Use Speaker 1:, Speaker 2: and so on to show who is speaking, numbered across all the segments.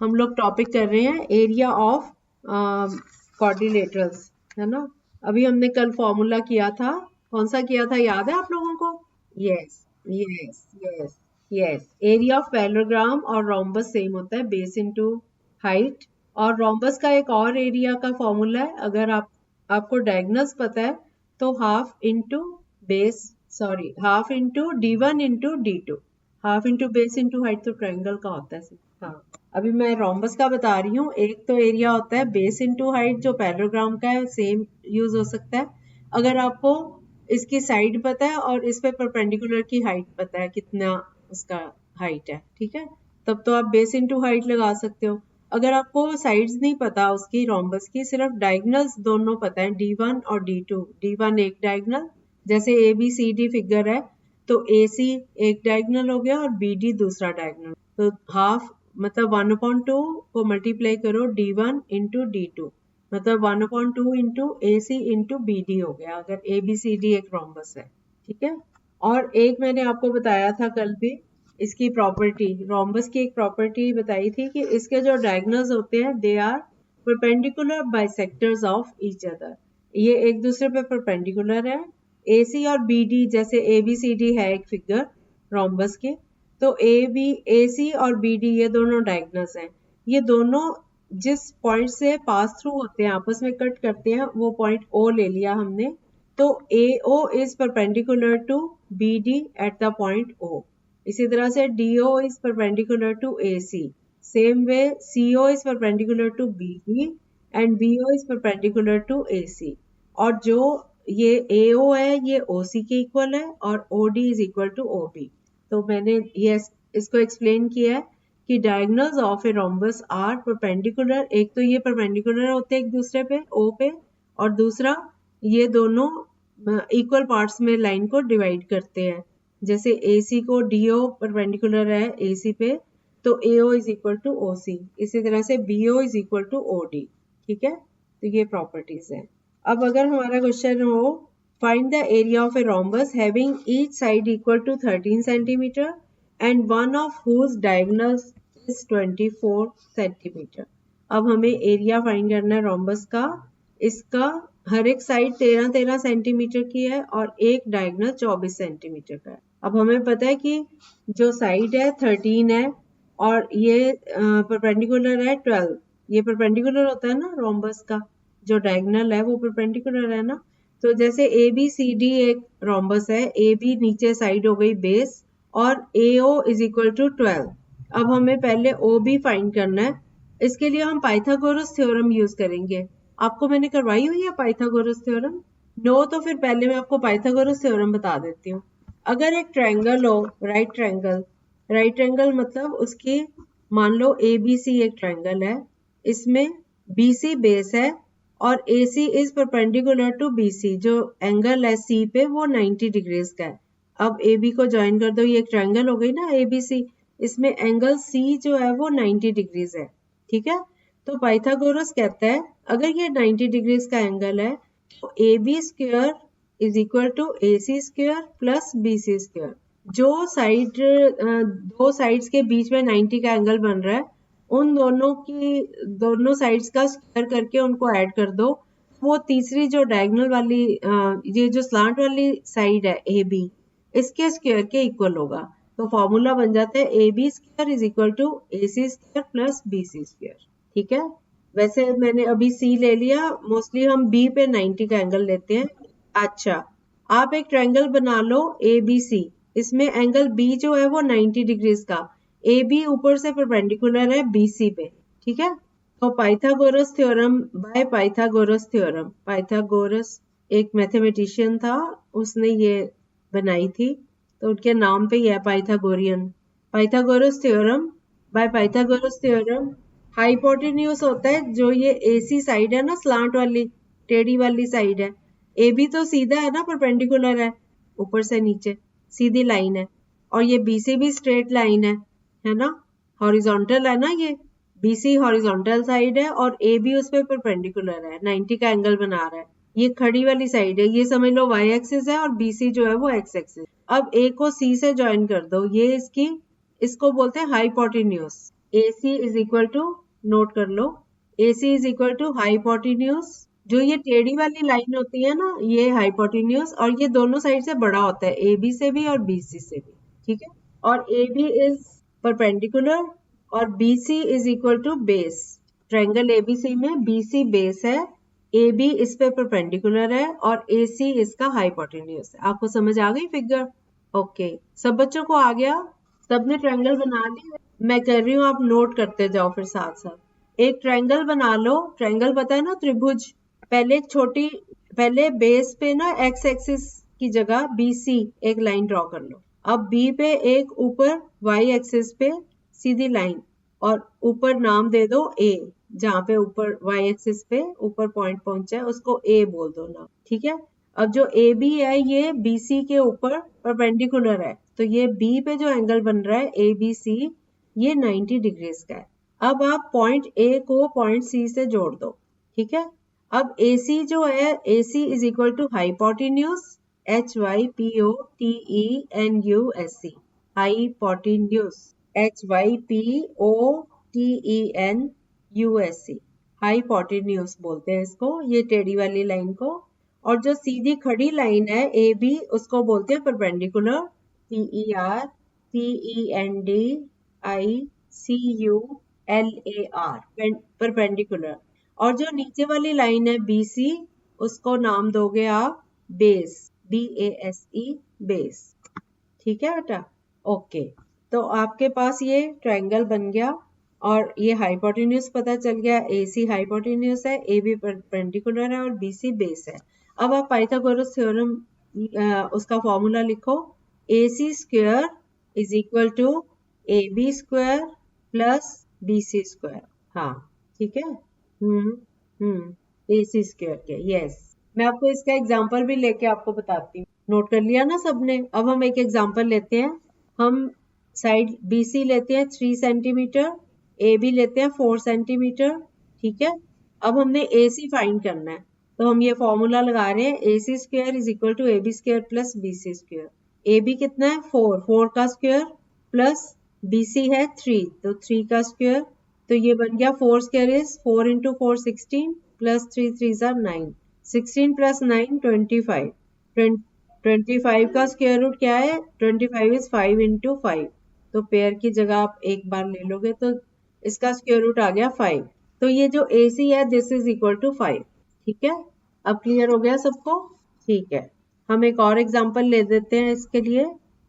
Speaker 1: हम लोग टॉपिक कर रहे हैं एरिया ऑफ क्वाड्रिलेटरल्स, है ना। अभी हमने कल फॉर्मूला किया था, कौन सा किया था याद है आप लोगों को? Yes yes yes yes. Area of parallelogram और रोम्बस सेम होता है, बेस इनटू हाइट। और रोम्बस का एक और एरिया का फॉर्मूला है, अगर आपको डायगोनल्स पता है तो half into base, sorry half into d1 into d2, half into base into height तो ट्रायंगल का होता है। हाँ, अभी मैं रोम्बस का बता रही हूँ। एक तो एरिया होता है बेस इंटू हाइट जो पैरेललोग्राम का है, सेम यूज हो सकता है। अगर आपको इसकी साइड पता है और इस पे परपेंडिकुलर की हाइट पता है, कितना उसका हाइट है, ठीक है, तब तो आप बेस इंटू हाइट लगा सकते हो। अगर आपको साइड्स नहीं पता उसकी रोम्बस की, सिर्फ डायगोनल्स दोनों पता है, d1 और d2। d1 एक डायगोनल, जैसे ABCD फिगर है तो AC एक डायगोनल हो गया और BD दूसरा डायगोनल, तो हाफ मतलब 1/2 को मल्टीप्लाई करो d1 इंटू d2, मतलब 1/2 इंटू AC इंटू BD हो गया, अगर ABCD एक रोम्बस है, ठीक है। और एक मैंने आपको बताया था कल भी, इसकी प्रॉपर्टी, रोम्बस की एक प्रॉपर्टी बताई थी कि इसके जो डायगोनल्स होते हैं they are perpendicular bisectors of each other, ये एक दूसरे पे परपेंडिकुलर है। AC और BD, जैसे ABCD है एक फिगर रोम्बस के, तो AC और BD ये दोनों डायगोनल्स हैं। ये दोनों जिस पॉइंट से पास थ्रू होते हैं, आपस में कट करते हैं, वो पॉइंट O ले लिया हमने, तो AO is perpendicular to BD at the point O। इसी तरह से DO is perpendicular to AC, same way CO is perpendicular to BD and BO is perpendicular to AC। और जो ये AO है ये OC के इक्वल है और OD is equal to OB। तो मैंने ये इसको एक्सप्लेन किया है कि diagonals of a rhombus are perpendicular, एक तो ये परपेंडिकुलर होते हैं एक दूसरे पे O पे, और दूसरा ये दोनों इक्वल पार्ट्स में लाइन को डिवाइड करते हैं। जैसे AC को DO परपेंडिकुलर है AC पे, तो AO is equal to OC, इसी तरह से BO is equal to OD, ठीक है। तो ये प्रॉपर्टीज है। अब अगर हमारा क्वेश्चन हो find the area of a rhombus having each side equal to 13 centimeter and one of whose diagonals is 24 centimeter। अब हमें एरिया फाइंड करना है रोम्बस का। इसका हर एक साइड 13-13 सेंटीमीटर की है और एक डायगोनल 24 सेंटीमीटर का है। अब हमें पता है कि जो साइड है 13 है और ये परपेंडिकुलर है 12। ये परपेंडिकुलर होता है ना रोम्बस का, जो डायगोनल है वो परपेंडिकुलर है ना। तो जैसे ABCD एक रोम्बस है, AB नीचे साइड हो गई बेस और AO इज इक्वल टू 12। अब हमें पहले OB फाइंड करना है। इसके लिए हम पाइथागोरस थ्योरम यूज करेंगे। आपको मैंने करवाई हुई है पाइथागोरस थ्योरम? नो, तो फिर पहले मैं आपको पाइथागोरस थ्योरम बता देती हूँ। अगर एक ट्रायंगल हो, राइट ट्रायंगल मतलब उसकी, मान लो ABC एक ट्रायंगल है, इसमें BC बेस है और AC is perpendicular to BC, जो एंगल है C पे वो 90 डिग्रीज का है। अब AB को ज्वाइन कर दो, ये एक ट्रायंगल हो गई ना ABC, इसमें एंगल C जो है वो 90 डिग्रीज है, ठीक है। तो पाइथागोरस कहता है अगर ये 90 डिग्रीज का एंगल है तो AB square is equal to AC square plus BC square. जो साइड, दो साइड्स के बीच में 90 का एंगल बन रहा है, उन दोनों साइड्स का स्क्वायर करके उनको ऐड कर दो, वो तीसरी जो डायगोनल वाली, ये जो स्लांट वाली साइड है AB, इसके स्क्वायर के इक्वल होगा। तो फॉर्मूला बन जाता है AB square is equal to AC square plus BC square, ठीक है। वैसे मैंने अभी C ले लिया, मोस्टली हम B पे 90 का एंगल लेते हैं। अच्छा, आप एक ट्रायंगल बना लो ABC, इसमें एंगल B जो है वो 90 डिग्रीज का, AB ऊपर से परपेंडिकुलर है BC पे, ठीक है। तो Pythagoras theorem by Pythagoras theorem, Pythagoras एक मैथमेटिशियन था, उसने ये बनाई थी, तो उनके नाम पे ही है Pythagorean. Pythagoras theorem by Pythagoras theorem, hypotenuse होता है जो ये AC साइड है ना, स्लांट वाली टेढ़ी वाली साइड है। AB तो सीधा है ना, परपेंडिकुलर है ऊपर से नीचे, सीधी लाइन है, और ये BC भी स्ट्रेट लाइन है ना, हॉरिजॉन्टल है ना, ये BC हॉरिजॉन्टल साइड है और AB उस पे परपेंडिकुलर है, 90 का एंगल बना रहा है। ये खड़ी वाली साइड है, ये समझ लो y एक्सिस है और BC जो है वो x एक्सिस। अब A को C से ज्वाइन कर दो, ये इसको बोलते हैं hypotenuse. AC is equal to, note कर लो, AC is equal to hypotenuse, जो ये टेढ़ी वाली लाइन होती है ना, ये हाइपोटेन्यूज, और ये दोनों साइड से बड़ा होता है, AB से भी और BC से भी, ठीक है। और AB इज परपेंडिकुलर और BC is equal to base. Triangle ABC में BC बेस है, AB इस पे परपेंडिकुलर है और AC इसका हाइपोटेन्यूज है। आपको समझ आ गई फिगर? ओके, सब बच्चों को आ गया? सबने ट्रायंगल बना ली? मैं कर रही हूँ, आप नोट करते जाओ फिर साथ साथ। एक ट्रायंगल बना लो, ट्रायंगल पता है ना, त्रिभुज। पहले बेस पे ना एक्स एक्सिस की जगह BC एक लाइन ड्रॉ कर लो। अब B पे एक ऊपर Y एक्सिस पे सीधी लाइन, और ऊपर नाम दे दो A, जहाँ पे ऊपर Y एक्सिस पे ऊपर पॉइंट पहुंचा है उसको A बोल दो ना, ठीक है। अब जो AB है ये BC के ऊपर परपेंडिकुलर है, तो ये B पे जो एंगल बन रहा है ABC, ये 90 डिग्रीज का है। अब आप पॉइंट A को पॉइंट C से जोड़ दो, ठीक है। अब AC जो है, AC is equal to hypotenuse, HYPOTENUS, hypotenuse, HYPOTENUS, hypotenuse बोलते हैं इसको, ये टेढ़ी वाली लाइन को। और जो सीधी खड़ी लाइन है AB, उसको बोलते हैं परपेंडिकुलर, PERPENDICULAR, परपेंडिकुलर। और जो नीचे वाली लाइन है BC, उसको नाम दोगे आप बेस, BASE, बेस, ठीक है बेटा? ओके, तो आपके पास ये ट्रायंगल बन गया और ये हाइपोटेन्यूज पता चल गया, AC हाइपोटेन्यूज है, AB परपेंडिकुलर है और BC बेस है। अब आप पाइथागोरस थ्योरम उसका फॉर्मूला लिखो, AC square is equal to AB square plus BC square. हाँ ठीक है, AC स्क्वायर के, यस। मैं आपको इसका एग्जांपल भी लेके आपको बताती हूँ। नोट कर लिया ना सबने? अब हम एक एग्जांपल लेते हैं। हम साइड BC लेते हैं 3 सेंटीमीटर, AB लेते हैं 4 सेंटीमीटर, ठीक है। अब हमने AC फाइंड करना है, तो हम ये फॉर्मूला लगा रहे हैं, AC square is equal to AB square plus BC square. AB कितना है? 4 का स्क्वायर, प्लस BC है 3, तो 3 का स्क्वायर, तो ये बन गया 4 square is 4 into 4 16, plus 3 3 9, 16 plus 9 25, 25 का स्क्वायर रूट क्या है? 25 इज 5 इंटू 5, तो पेयर की जगह आप एक बार ले लोगे तो इसका स्क्वायर रूट आ गया 5। तो ये जो AC है दिस इज इक्वल टू 5, ठीक है। अब क्लियर हो गया सबको? ठीक है, हम एक और एग्जांपल ले देते हैं इसके लिए।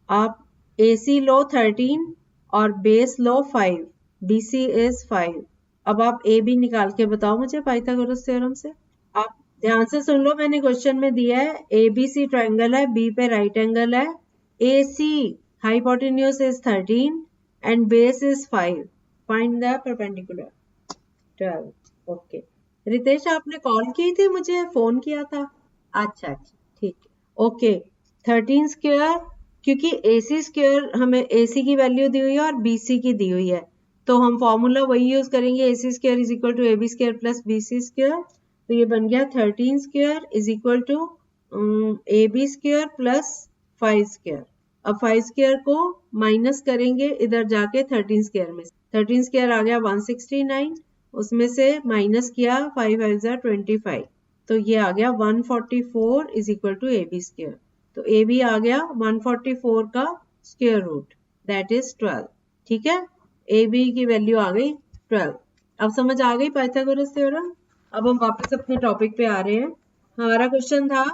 Speaker 1: आप AC लो 13 और बेस लो 5, BC इज 5। अब आप AB निकाल के बताओ मुझे पाइथागोरस थ्योरम से। आप ध्यान से सुन लो, मैंने क्वेश्चन में दिया है ABC ट्रायंगल है, B पे राइट एंगल है, AC हाइपोटेन्यूज is 13 and base is 5, find the perpendicular. 12, okay. Ritesh आपने कॉल की थी, मुझे फोन किया था? अच्छा अच्छा, ठीक है, ओके। 13 स्क्वायर, क्योंकि AC स्क्वायर हमें AC की वैल्यू दी हुई है और BC की दी हुई है, तो हम फॉर्मूला वही यूज करेंगे, AC square is equal to AB square plus BC square. तो ये बन गया 13 square is equal to AB square plus 5 square. अब 5 स्क्वायर को माइनस करेंगे इधर जाके 13 स्क्वायर में, 13 स्क्वायर आ गया 169, उसमें से माइनस किया 5 5 25, तो ये आ गया 144 is equal to AB square. तो AB आ गया 144 का स्क्वायर रूट, दैट इज 12, ठीक है। AB की वैल्यू आ गई 12। अब समझ आ गई पाइथागोरस थ्योरम? अब हम वापस अपने टॉपिक पे आ रहे हैं। हमारा क्वेश्चन था,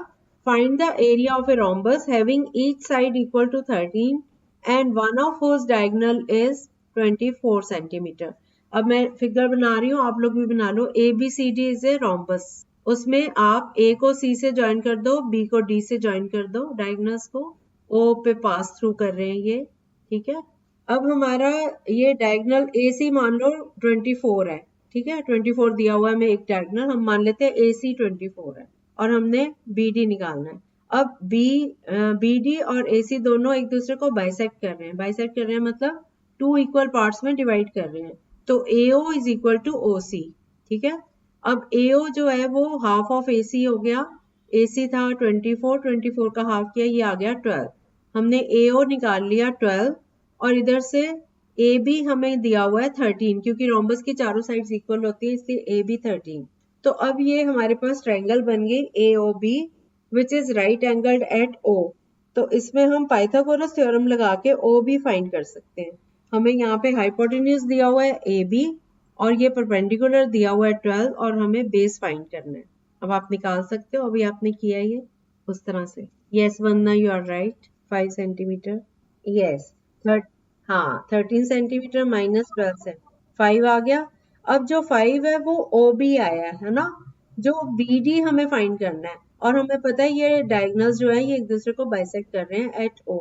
Speaker 1: find the area of a rhombus having each side equal to 13 and one of whose diagonal is 24 centimetre. अब मैं फिगर बना रही हूँ, आप लोग भी बना लो। ABCD इज ए रोम्बस, उसमें आप A को C से ज्वाइन कर दो, B को D से ज्वाइन कर दो, डायगोनल्स को O पे पास थ्रू कर रहे हैं ये, ठीक है। अब हमारा ये डायगोनल AC मान लो 24 है, ठीक है, 24 दिया हुआ है, मैं एक डायगोनल हम मान लेते हैं AC 24 है और हमने BD निकालना है। अब BD और AC दोनों एक दूसरे को बाइसेक्ट कर रहे हैं, बाइसेक्ट कर रहे हैं मतलब 2 इक्वल पार्ट्स में डिवाइड कर रहे हैं, तो AO is equal to OC, ठीक है। अब AO जो है वो हाफ ऑफ AC हो गया, AC था 24, 24 का हाफ किया, ये आ गया 12। हमने AO निकाल लिया 12 और इधर से ए बी हमें दिया हुआ है 13 क्योंकि रोम्बस की चारों साइड्स इक्वल होती है इसलिए ए बी 13। तो अब ये हमारे पास ट्रायंगल बन गई A O B which is right angled at O. तो इसमें हम पाइथागोरस थ्योरम लगा के ओ बी फाइंड कर सकते हैं। हमें यहाँ पे हाइपोटेन्यूज दिया हुआ है ए बी और ये परपेंडिकुलर दिया हुआ है 12 और हमें बेस फाइंड करना है। अब आप निकाल सकते हो, अभी आपने किया ये उस तरह से। Yes Vandana you are right, 5 centimetre. Yes हाँ 13 सेंटीमीटर माइनस 12 से 5 आ गया। अब जो 5 है वो ओ बी आया है ना, जो बी डी हमें फाइंड करना है और हमें पता है ये डायगोनल्स जो है ये एक दूसरे को बाइसेक्ट कर रहे हैं एट ओ।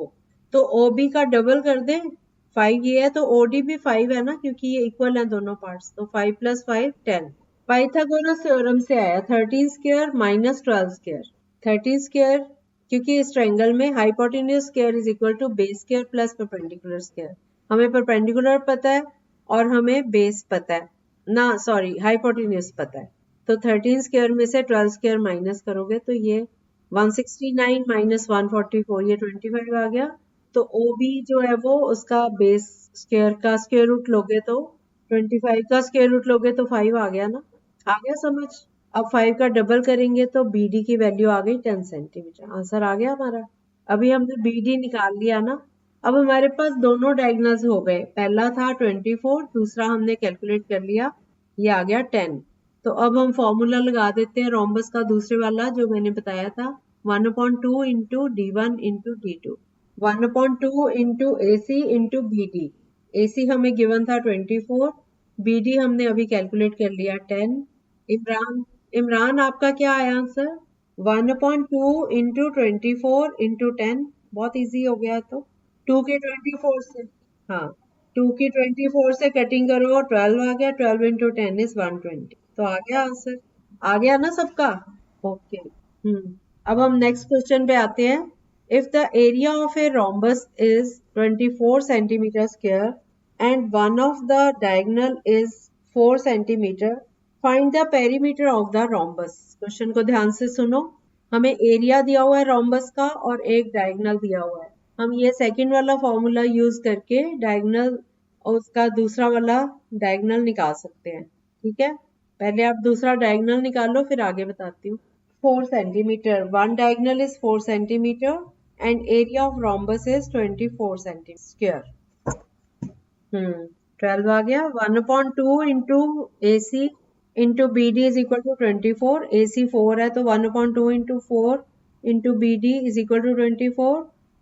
Speaker 1: तो ओ बी का डबल कर दें, 5 ये है तो ओ डी भी 5 है ना क्योंकि ये इक्वल है दोनों पार्ट्स। तो 5 + 5 10। पाइथागोरस थ्योरम से आया 13 स्क्वायर माइनस 12 स्क्वायर। 13 स्क्वायर क्योंकि इस ट्रायंगल में hypotenuse square is equal to base square plus perpendicular square. हमें परपेंडिकुलर पता है और हमें बेस पता है ना, सॉरी हाइपोटेन्यूज पता है। तो 13 स्क्वायर में से 12 स्क्वायर माइनस करोगे तो ये 169 माइनस 144 ये 25 आ गया। तो ओ बी जो है वो उसका बेस स्क्वायर का स्क्वायर रूट लोगे तो 25 का स्क्वायर रूट लोगे तो 5 आ गया ना। आ गया समझ। अब 5 का डबल करेंगे तो बी डी की वैल्यू आ गई 10 सेंटीमीटर। आंसर आ गया हमारा। अभी हमने बी डी निकाल लिया ना। अब हमारे पास दोनों डायगोनल्स हो गए, पहला था 24, दूसरा हमने कैलकुलेट कर लिया, ये आ गया 10। तो अब हम फॉर्मूला लगा देते हैं रोम्बस का दूसरे वाला जो मैंने बताया था, 1/2 into D1 into D2, 1/2 into AC into BD। AC हमें गिवन था 24, BD हमने अभी कैलकुलेट कर लिया 10। इमरान इमरान आपका क्या आया आंसर? 1/2 into 24 into 10। बहुत इजी हो गया। तो 2 के 24 से, हाँ 2 की 24 से कटिंग करो 12 आ गया, 12 इंटू 10 इज 120। तो आ गया आंसर। आ गया ना सबका? ओके। अब हम नेक्स्ट क्वेश्चन पे आते हैं। If the area of a rhombus is 24 centimetre square and one of the diagonal is 4 centimeter, find the perimeter of the rhombus। Question को ध्यान से सुनो। हमें एरिया दिया हुआ है रोम्बस का और एक डायगोनल दिया हुआ है। हम ये सेकंड वाला फॉर्मूला यूज करके डायगोनल और उसका दूसरा वाला डायगोनल निकाल सकते हैं। ठीक है, पहले आप दूसरा डायगोनल निकालो फिर आगे बताती हूँ। 4 centimetre, one diagonal is 4 centimetre and area of rhombus is 24 centimetre square. 12 आ गया। 1/2 into AC into BD is equal to 24। AC 4 है तो 1/2 into 4 into BD is equal to 24।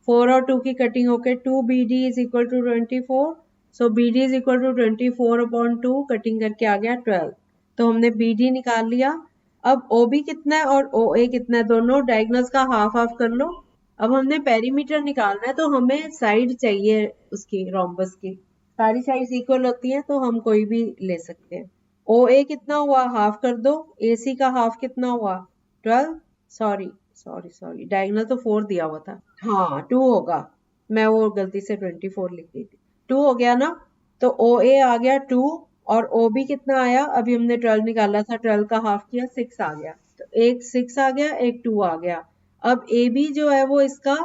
Speaker 1: 4 और 2 की कटिंग होके 2BD is equal to 24। So BD is equal to 24/2, cutting करके आ गया 12। तो हमने BD निकाल लिया। अब OB कितना है और OA कितना है, दोनों डायगोनल्स का हाफ हाफ कर लो। अब हमने पेरीमीटर निकालना है तो हमें साइड चाहिए उसकी रोम्बस की। सारी साइड्स इक्वल होती हैं तो हम कोई भी ले सकते हैं। OA कितना हुआ, हाफ कर दो। AC का हाफ कितना हुआ, 12। सॉरी डायगोनल तो 4 दिया हुआ था, हाँ 2 होगा, मैं वो गलती से 24 लिख दी थी। 2 हो गया ना। तो OA आ गया 2 और OB कितना आया, अभी हमने 12 निकाला था, 12 का हाफ किया 6 आ गया। तो एक 6 आ गया, एक 2 आ गया। अब AB जो है वो इसका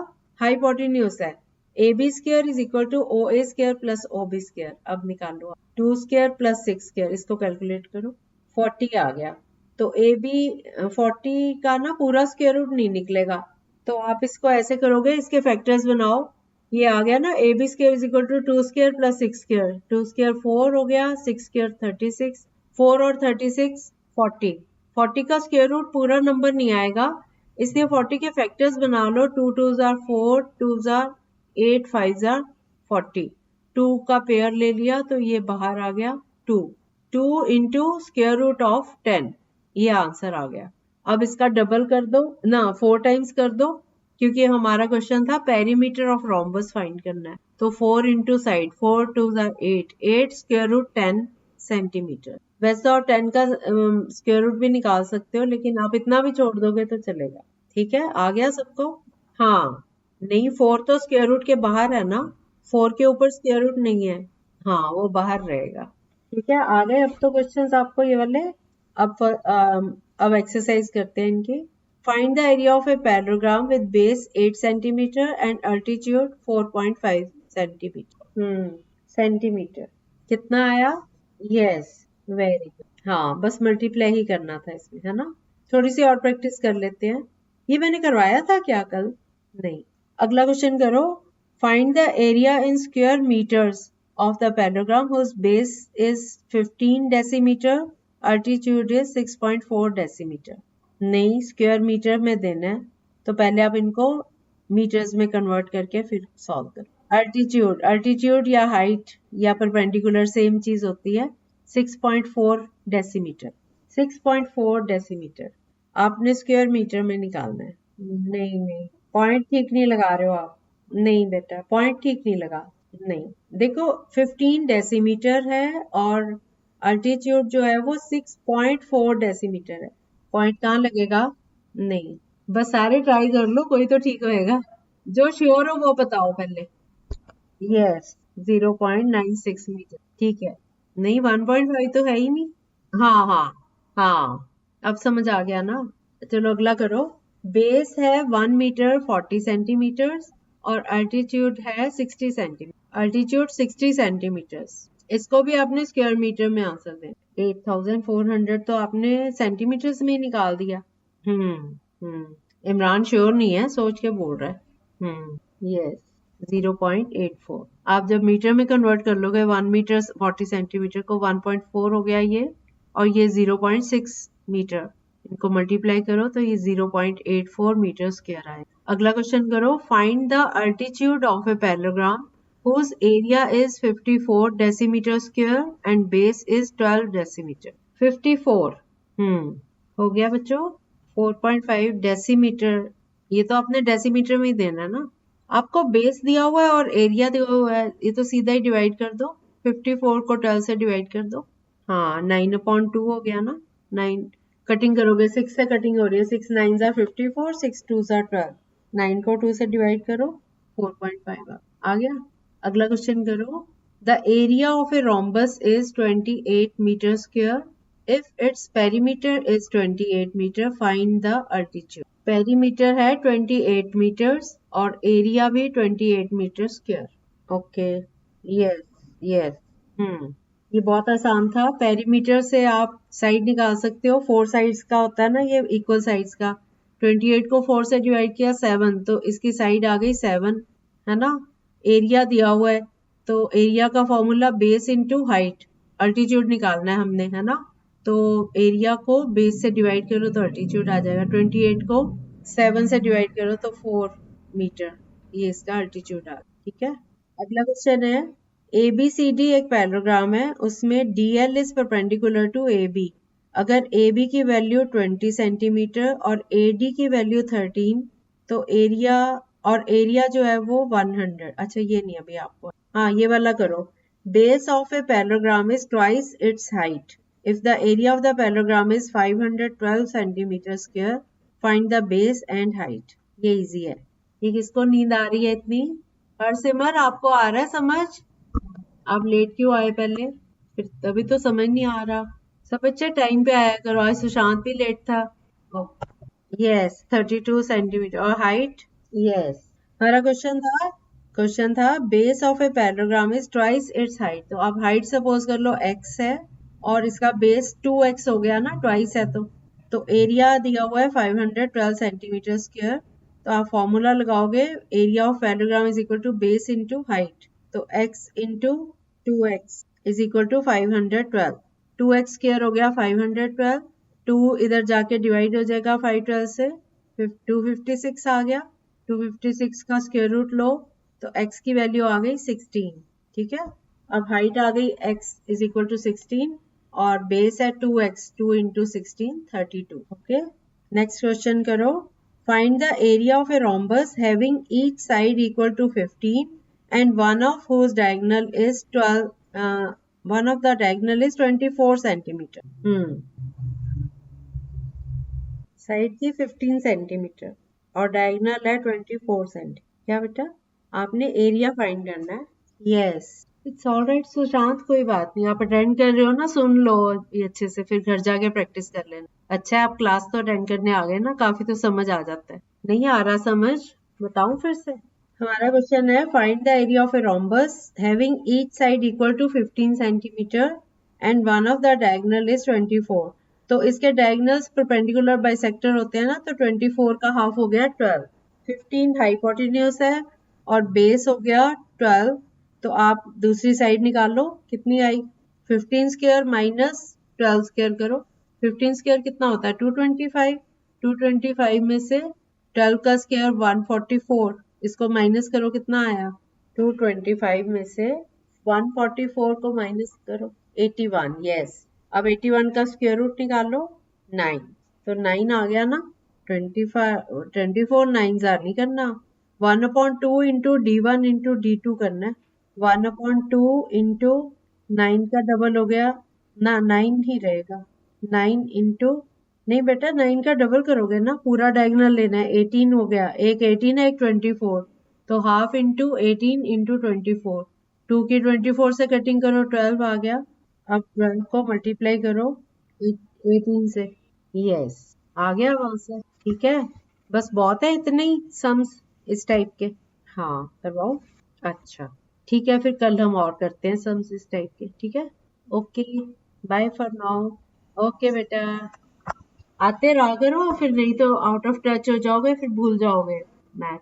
Speaker 1: हाइपोटेन्यूज है। AB square is equal to OA square plus OB square. अब निकालो 2 स्क्वायर प्लस 6 स्क्वायर, इसको कैलकुलेट करो, 40 आ गया। तो AB 40 का ना पूरा स्क्वायर रूट नहीं निकलेगा, तो आप इसको ऐसे करोगे, इसके फैक्टर्स बनाओ। ये आ गया ना, AB square is equal to 2 square plus 6 square, 2 square 4 हो गया, 6 स्क्वायर 36, 4 और 36 40। 40 का स्क्वायर रूट पूरा नंबर नहीं आएगा, इसलिए 40 के फैक्टर्स बना लो। 2 2 जार 4, 2 जार 8, 5 जार 40। 2 का पेयर ले लिया तो ये बाहर आ गया 2। 2 इंटू स्क्वायर रूट ऑफ 10, ये आंसर आ गया। अब इसका डबल कर दो ना, 4 टाइम्स कर दो, क्योंकि हमारा क्वेश्चन था पेरीमीटर ऑफ रोम्बस फाइंड करना है। तो 4 इंटू साइड, 4 2 जार 8, 8 स्क्वायर रूट 10 सेंटीमीटर। वैसे और 10 का स्क्वायर रूट भी निकाल सकते हो, लेकिन आप इतना भी छोड़ दोगे तो चलेगा। ठीक है, आ गया सबको? हाँ नहीं, 4 तो स्क्वायर रूट के बाहर है ना, 4 के ऊपर स्क्वायर रूट नहीं है, हाँ वो बाहर रहेगा। ठीक है, आ गए अब तो क्वेश्चंस आपको ये वाले। अब एक्सरसाइज करते हैं इनकी। Find the area of a parallelogram with base 8 centimetre and altitude 4.5 centimetre. Centimetre. कितना आया? Yes, very good. हाँ, बस मल्टीप्लाई ही करना था इसमें, है ना। थोड़ी सी और प्रैक्टिस कर लेते हैं। ये मैंने करवाया था क्या कल? नहीं। अगला क्वेश्चन करो। Find the area in square metres of the parallelogram whose base is 15 decimeter, altitude is 6.4 decimeter. नहीं, स्क्वायर मीटर में देना है तो पहले आप इनको मीटर्स में कन्वर्ट करके फिर सॉल्व करो। अल्टीट्यूड या हाइट या परपेंडिकुलर सेम चीज होती है। 6.4 डेसीमीटर। 6.4 डेसीमीटर आपने स्क्वायर मीटर में निकालना है। नहीं, पॉइंट ठीक नहीं लगा रहे हो आप। नहीं बेटा, पॉइंट ठीक नहीं लगा। नहीं, देखो 15 डेसीमीटर है और अल्टीट्यूड जो है वो 6.4 डेसीमीटर है। पॉइंट कहाँ लगेगा? नहीं, बस सारे ट्राई कर लो, कोई तो ठीक होएगा। जो श्योर हो वो बताओ पहले। Yes, 0.96 metre. ठीक है। नहीं, 1.5 तो है ही नहीं। हाँ हाँ हाँ, अब समझ आ गया ना। चलो अगला करो। बेस है 1 मीटर 40 सेंटीमीटर और अल्टीट्यूड है 60 सेंटीमीटर। Altitude 60 centimetre. इसको भी आपने स्क्वायर मीटर में आंसर देना। 8400 तो आपने सेंटीमीटर्स में ही निकाल दिया। इमरान श्योर नहीं है, सोच के बोल रहा है। यस, 0.84। आप जब मीटर में कन्वर्ट कर लोगे 1 मीटर 40 सेंटीमीटर को 1.4 हो गया ये, और ये 0.6 मीटर, इनको मल्टीप्लाई करो तो ये 0.84 मीटर स्क्वायर आए। अगला क्वेश्चन करो। Find the altitude of a parallelogram whose area is 54 decimeter square and base is 12 decimeter। 54 हो गया बच्चों। 4.5 डेसीमीटर, ये तो आपने डेसीमीटर में ही देना है ना। आपको बेस दिया हुआ है और एरिया दिया हुआ है, ये तो सीधा ही डिवाइड कर दो। 54 को 12 से डिवाइड कर दो। हाँ, 9/2 हो गया ना। 9 कटिंग करोगे, 6 से कटिंग हो रही है। 6 9 are 54, 6 2 are 12। 9 को 2 से डिवाइड करो, 4.5 आ गया। अगला क्वेश्चन करो। The area of a rhombus is 28 metre square if its perimeter is 28 meter, find the altitude। Perimeter है 28 मीटर्स और एरिया भी 28 metre square. Okay, yes yes. ये बहुत आसान था। पेरीमीटर से आप साइड निकाल सकते हो। 4 साइड्स का होता है ना, ये इक्वल साइड्स का। 28 को 4 से डिवाइड किया 7, तो इसकी साइड आ गई 7, है ना। एरिया दिया हुआ है तो एरिया का formula base into height. Altitude निकालना है हमने, है ना। तो एरिया को बेस से डिवाइड करो तो अल्टीट्यूड आ जाएगा। 28 को 7 से डिवाइड करो तो 4 मीटर, ये इसका अल्टीट्यूड आ गया। ठीक है। अगला क्वेश्चन है। ABCD एक पैरेललोग्राम है, उसमें DL is perpendicular to AB। अगर AB की वैल्यू 20 सेंटीमीटर और AD की वैल्यू 13, तो एरिया जो है वो 100। अच्छा, ये नहीं अभी आपको। हाँ, ये वाला करो। Base of a parallelogram is twice its height. If the area of the parallelogram is 512 centimeter square, find the base and height। ये इजी है। ये किसको नींद आ रही है इतनी? हर सिमर, आपको आ रहा है समझ? आप लेट क्यों आए पहले? फिर तभी तो समझ नहीं आ रहा। सब बच्चे टाइम पे आया करो। आज सुशांत भी लेट था। Yes, 32 centimetre. और हाइट? यस। हमारा क्वेश्चन था base of a parallelogram is twice its height. तो अब हाइट सपोज कर लो x है और इसका बेस 2x हो गया ना, ट्वाइस है तो एरिया दिया हुआ है 512 सेंटीमीटर स्क्वायर। तो आप फॉर्मूला लगाओगे, area of parallelogram is equal to base into height. तो x into 2x is equal to 512। 2x square हो गया 512, 2 इधर जाके डिवाइड हो जाएगा 512 से, 256 आ गया। 256 का स्क्वायर रूट लो तो x की वैल्यू आ गई 16। ठीक है। अब हाइट आ गई x इज इक्वल टू 16 और बेस है 2x, 2 into 16 32। Okay, next question करो। Find the area of a rhombus having each side equal to 15 and one of whose diagonal is 24 centimetre. Side थी 15 centimetre और diagonal है 24 centimetre. क्या बेटा? आपने area find करना है। Yes, it's all right Sushant, कोई बात नहीं। आप अटेंड कर रहे हो ना, सुन लो ये अच्छे से, फिर घर जाके प्रैक्टिस कर लेना। अच्छा है, आप क्लास तो अटेंड करने आ गए ना, काफी तो समझ आ जाता है। नहीं आ रहा समझ? बताऊं फिर से? हमारा क्वेश्चन है find the area of a rhombus having each side equal to 15 centimetre and one of the diagonal is 24। तो इसके डायगोनल्स परपेंडिकुलर बाइसेक्टर होते हैं ना, तो 24 का हाफ हो गया 12, 15 हाइपोटेन्यूज है और बेस हो गया 12। तो आप दूसरी साइड निकाल लो, कितनी आई 15 स्क्वायर माइनस 12 स्क्वायर करो। 15 स्क्वायर कितना होता है 225, 225 में से 12 का स्क्वायर 144, इसको माइनस करो कितना आया 225 में से 144 को माइनस करो 81। यस, अब 81 का स्क्वायर रूट निकालो 9, तो 9 आ गया ना। 24 9 जार नहीं करना, 1/2 इंटू D1 इंटू D2 करना है। 1/2 इंटू 9 का डबल हो गया ना, 9 ही रहेगा। 9 इंटू नहीं बेटा 9 का डबल करोगे ना, पूरा डायगोनल लेना है। 18 हो गया, एक 18 है एक 24, तो हाफ इंटू 18 इंटू 24। 2 की 24 से कटिंग करो 12 आ गया। अब 12 को मल्टीप्लाई करो 18 से। यस, आ गया वहां से। ठीक है, बस बहुत है इतने ही सम्स इस टाइप के। हाँ करवाओ। अच्छा ठीक है, फिर कल हम और करते हैं सम्स इस टाइप के। ठीक है, okay, bye for now. Okay बेटा, आते रहा करो, फिर नहीं तो आउट ऑफ टच हो जाओगे, फिर भूल जाओगे मैथ।